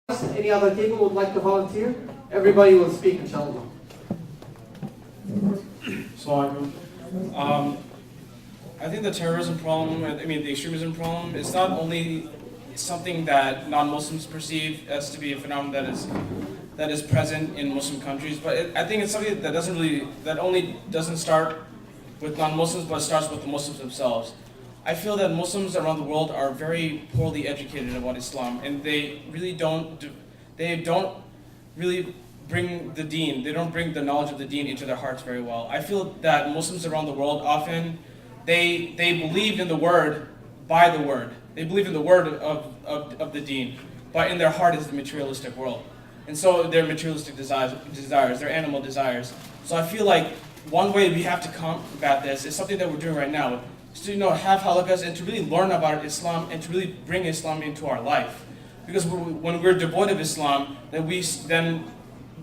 Any other table would like to volunteer? Everybody will speak, inshallah. Assalamu alaikum. I think the terrorism problem, the extremism problem, is not only something that non-Muslims perceive as to be a phenomenon that is present in Muslim countries, but I think it's something that only doesn't start with non-Muslims, but starts with the Muslims themselves. I feel that Muslims around the world are very poorly educated about Islam, and they don't really bring the deen, they don't bring the knowledge of the deen into their hearts very well. I feel that Muslims around the world often, they believe in the word by the word. They believe in the word of the deen, but in their heart is the materialistic world. And so their materialistic desires, their animal desires. So I feel like one way we have to combat this is something that we're doing right now, is to have halakas and to really learn about Islam and to really bring Islam into our life. Because when we're devoid of Islam, then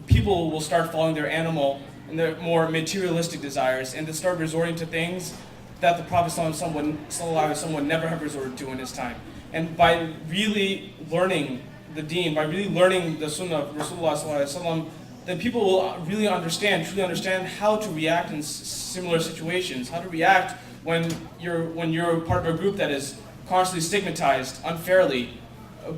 people will start following their animal and their more materialistic desires, and they start resorting to things that the Prophet ﷺ would never have resorted to in his time. And by really learning the deen, by really learning the sunnah of Rasulullah ﷺ, then people will truly understand how to react in similar situations, how to react when you're part of a group that is constantly stigmatized unfairly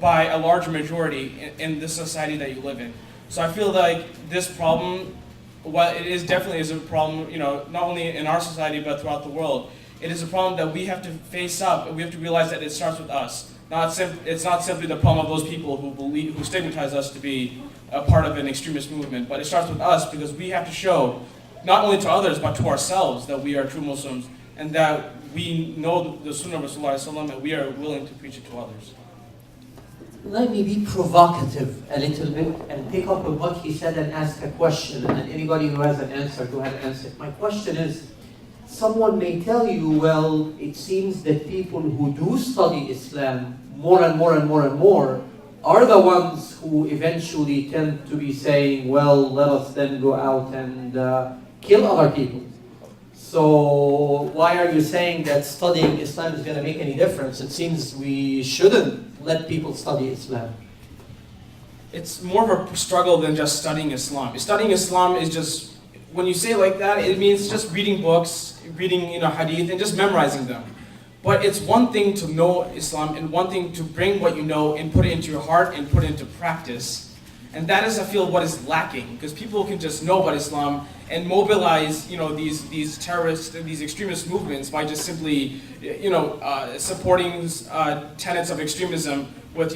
by a larger majority in the society that you live in. So I feel like this problem, while it is definitely is a problem, not only in our society but throughout the world, it is a problem that we have to face up, and we have to realize that it starts with us. It's not simply the problem of those people who stigmatize us to be a part of an extremist movement, but it starts with us because we have to show, not only to others but to ourselves, that we are true Muslims and that we know the Sunnah of Rasulullah ﷺ and we are willing to preach it to others. Let me be provocative a little bit and pick up on what he said and ask a question, and anybody who has an answer, go ahead and answer. My question is, someone may tell you, well, it seems that people who do study Islam more and more and more and more are the ones who eventually tend to be saying, well, let us then go out and kill other people. So why are you saying that studying Islam is going to make any difference? It seems we shouldn't let people study Islam. It's more of a struggle than just studying Islam. Studying Islam is just, when you say it like that, it means just reading books, reading hadith, and just memorizing them. But it's one thing to know Islam and one thing to bring what you know and put it into your heart and put it into practice. And that is, I feel, what is lacking, because people can just know about Islam and mobilize, these terrorist, these extremist movements by just simply, supporting tenets of extremism with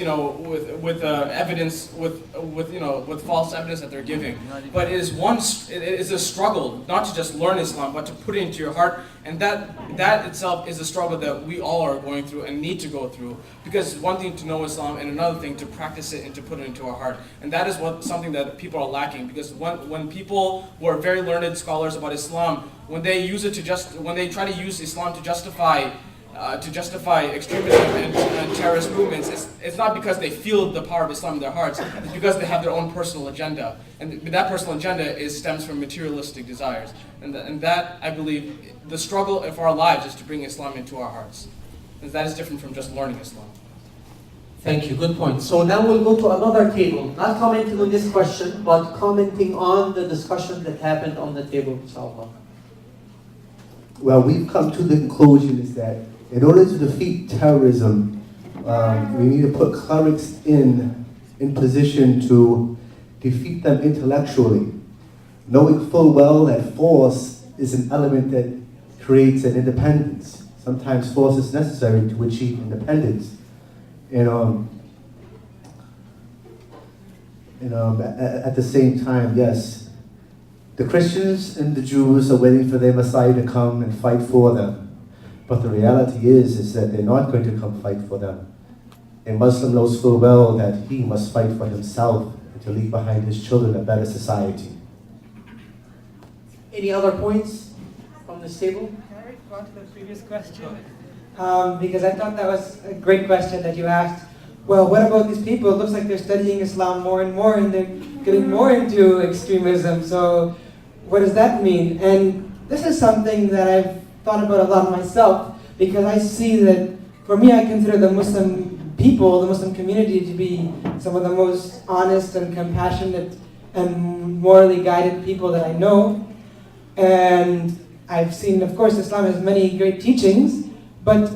evidence, with false evidence that they're giving. But it is a struggle not to just learn Islam, but to put it into your heart, and that itself is a struggle that we all are going through and need to go through. Because it's one thing to know Islam and another thing to practice it and to put it into our heart, and that is something that people are lacking. Because when people who are very learned scholars about Islam, when they try to use Islam to justify extremism and terrorist movements, it's not because they feel the power of Islam in their hearts, it's because they have their own personal agenda. And that personal agenda stems from materialistic desires. And that, I believe, the struggle of our lives is to bring Islam into our hearts. And that is different from just learning Islam. Thank you, good point. So now we'll go to another table, not commenting on this question, but commenting on the discussion that happened on the table, inshallah. Well, we've come to the conclusion is that in order to defeat terrorism, we need to put clerics in position to defeat them intellectually, knowing full well that force is an element that creates an independence. Sometimes force is necessary to achieve independence. At the same time, yes, the Christians and the Jews are waiting for their Messiah to come and fight for them. But the reality is that they're not going to come fight for them. A Muslim knows full well that he must fight for himself and to leave behind his children a better society. Any other points from this table? Can I respond to the previous question? Because I thought that was a great question that you asked. Well, what about these people? It looks like they're studying Islam more and more and they're getting more into extremism. So what does that mean? And this is something that I've thought about a lot myself, because I see that, for me, I consider the Muslim people, the Muslim community, to be some of the most honest and compassionate and morally guided people that I know. And I've seen, of course, Islam has many great teachings, but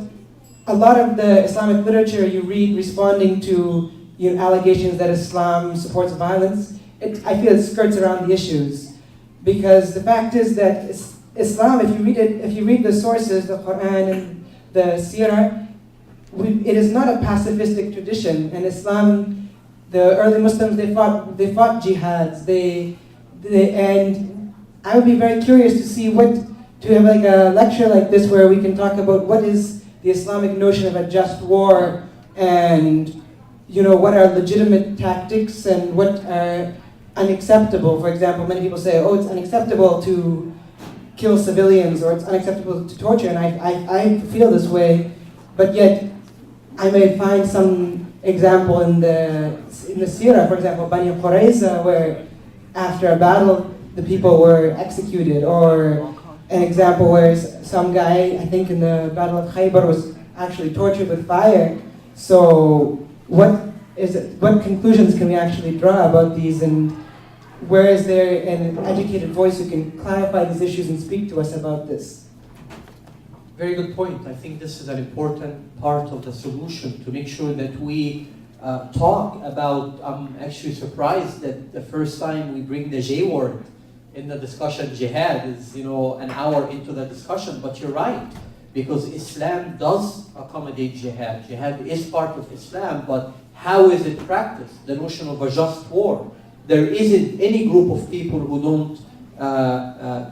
a lot of the Islamic literature you read responding to allegations that Islam supports violence, I feel it skirts around the issues. Because the fact is that Islam, if you read the sources, the Quran and the Sirah, it is not a pacifistic tradition. And Islam, the early Muslims, they fought jihads. And I would be very curious to see to have like a lecture like this where we can talk about what is the Islamic notion of a just war, and what are legitimate tactics and what are unacceptable. For example, many people say, oh, it's unacceptable to kill civilians, or it's unacceptable to torture, and I feel this way, but yet I may find some example in the Sirah, for example, Bani Qurayza, where after a battle the people were executed, or an example where some guy, I think in the Battle of Khaybar, was actually tortured with fire. So what conclusions can we actually draw about these, and where is there an educated voice who can clarify these issues and speak to us about this? Very good point. I think this is an important part of the solution, to make sure that we talk about. I'm actually surprised that the first time we bring the J word in the discussion, jihad, is an hour into the discussion. But you're right, because Islam does accommodate jihad. Jihad is part of Islam, but how is it practiced? The notion of a just war. There isn't any group of people who don't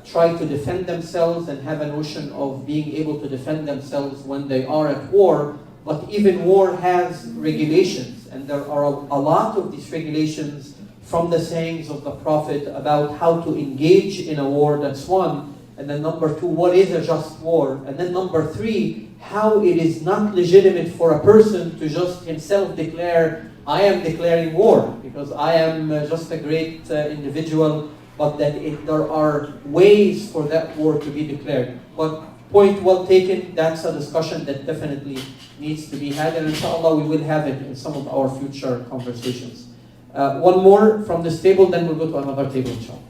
try to defend themselves and have a notion of being able to defend themselves when they are at war. But even war has regulations, and there are a lot of these regulations from the sayings of the Prophet about how to engage in a war. That's one. And then number two, what is a just war? And then number three, how it is not legitimate for a person to just himself declare, I am declaring war because I am just a great individual, but that there are ways for that war to be declared. But point well taken, that's a discussion that definitely needs to be had, and inshallah we will have it in some of our future conversations. One more from this table, then we'll go to another table, inshallah.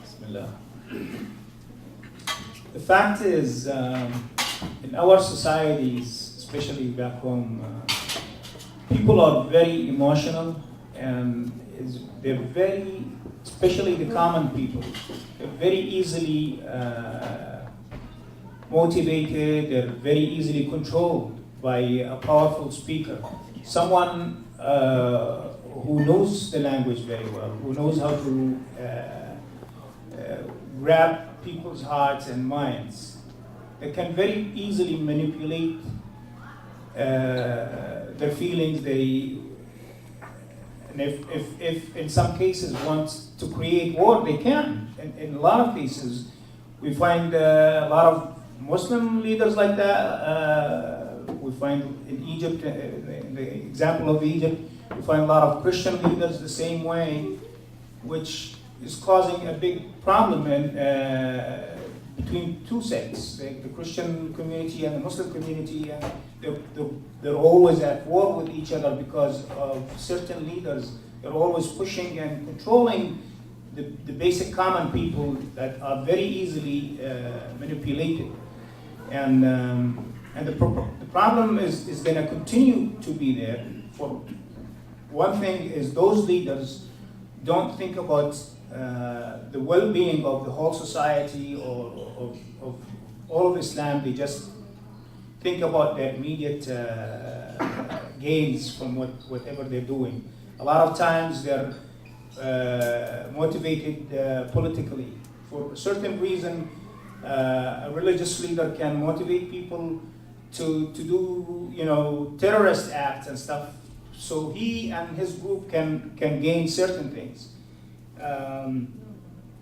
Bismillah. The fact is, in our societies, especially back home, people are very emotional, and they're very, especially the common people, they're very easily motivated, they're very easily controlled by a powerful speaker. Someone who knows the language very well, who knows how to grab people's hearts and minds. They can very easily manipulate their feelings. And if in some cases want to create war, they can. In a lot of cases, we find a lot of Muslim leaders like that. We find in Egypt, in the example of Egypt, we find a lot of Christian leaders the same way, which is causing a big problem between two sects, the Christian community and the Muslim community. And they're always at war with each other because of certain leaders. They're always pushing and controlling the basic common people that are very easily manipulated. And the problem is going to continue to be there. For one thing is those leaders don't think about the well-being of the whole society or of all of Islam. They just think about their immediate gains from whatever they're doing. A lot of times they're motivated politically. For a certain reason, a religious leader can motivate people to do terrorist acts and stuff. So he and his group can gain certain things.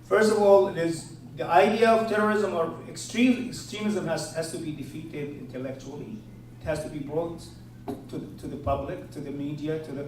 First of all, it is the idea of terrorism or extremism has to be defeated intellectually. It has to be brought to the public, to the media, to the